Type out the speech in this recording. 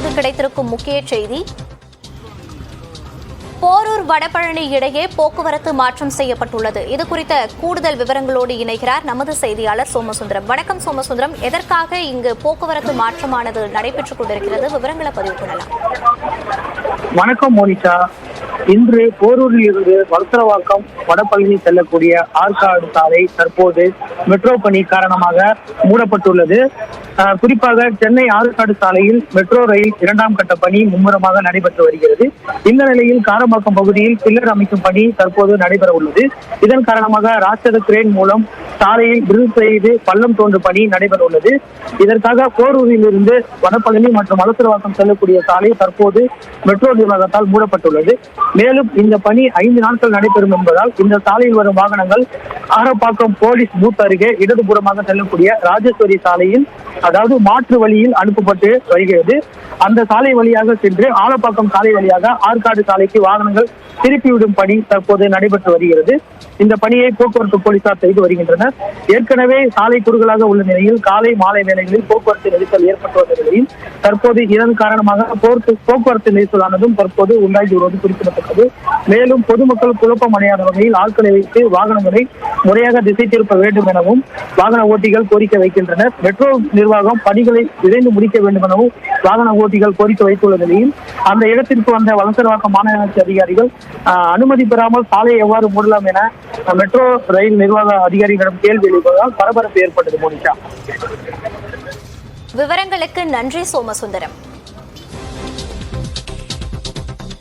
தற்போது கிடைத்திருக்கும் முக்கிய செய்தி. போரூர் வடபழனி இடையே போக்குவரத்து மாற்றம் செய்யப்பட்டுள்ளது. இது குறித்த கூடுதல் விவரங்களோடு இணைகிறார் நமது செய்தியாளர் சோமசுந்தரம். வணக்கம் சோமசுந்தரம், எதற்காக இங்கு போக்குவரத்து மாற்றமானது நடைபெற்றுக் கொண்டிருக்கிறது? விவரங்களை பதிவு பண்ணலாம். வணக்கம் மோனிஷா. இன்று போரூரில் இருந்து வளசரவாக்கம் வடபழனி செல்லக்கூடிய ஆற்காடு சாலை தற்போது மெட்ரோ பணி காரணமாக மூடப்பட்டுள்ளது. குறிப்பாக சென்னை ஆற்காடு சாலையில் மெட்ரோ ரயில் 2ஆம் கட்ட பணி மும்முரமாக நடைபெற்று வருகிறது. இந்த நிலையில் காரம்பாக்கம் பகுதியில் பில்லர் அமைக்கும் பணி தற்போது நடைபெற உள்ளது. இதன் காரணமாக ராட்சத கிரேன் மூலம் சாலையில் ட்ரில் செய்து பள்ளம் தோண்டும் பணி நடைபெற உள்ளது. இதற்காக போரூரில் இருந்து வடபழனி மற்றும் வளசரவாக்கம் செல்லக்கூடிய சாலை தற்போது மெட்ரோ நிர்வாகத்தால் மூடப்பட்டுள்ளது. மேலும் இந்த பணி 5 நாட்கள் நடைபெறும் என்பதால் இந்த சாலையில் வரும் வாகனங்கள் ஆரப்பாக்கம் போலீஸ் பூத் அருகே இடதுபுறமாக செல்லக்கூடிய ராஜேஸ்வரி சாலையில், அதாவது மாற்று வழியில் அனுப்பப்பட்டு வருகிறது. அந்த சாலை வழியாக சென்று ஆலப்பாக்கம் சாலை வழியாக ஆற்காடு சாலைக்கு வாகனங்கள் திருப்பிவிடும் பணி தற்போது நடைபெற்று வருகிறது. இந்த பணியை போக்குவரத்து போலீசார் செய்து வருகின்றனர். ஏற்கனவே சாலை குறுகலாக உள்ள நிலையில் காலை மாலை வேளைகளில் போக்குவரத்து நெரிசல் ஏற்பட்டு வந்த நிலையில் தற்போது இதன் காரணமாக போக்குவரத்து நெரிசலானதும் தற்போது உண்டாகி வருவது குறிப்பிடத்தக்கது. மேலும் பொதுமக்கள் குழப்பம் அடையாத வகையில் ஆட்களை வைத்து வாகனங்களை முறையாக திசை திருப்ப வேண்டும் எனவும் வாகன ஓட்டிகள் கோரிக்கை வைக்கின்றனர். மெட்ரோ நிர்வாகம் பணிகளை விரைந்து முடிக்க வேண்டும் எனவும் வாகன ஓட்டிகள் கோரிக்கை வைத்துள்ள நிலையில் அந்த இடத்திற்கு வந்த வளசரவாக்கம் மாநகராட்சி அதிகாரிகள் அனுமதி பெறாமல் சாலையை எவ்வாறு மூடலாம் என மெட்ரோ ரயில் நிர்வாக அதிகாரிகளிடம் கேள்வி எழுப்பதால் பரபரப்பு ஏற்பட்டது. மோனிஷா, விவரங்களுக்கு நன்றி சோமசுந்தரம்.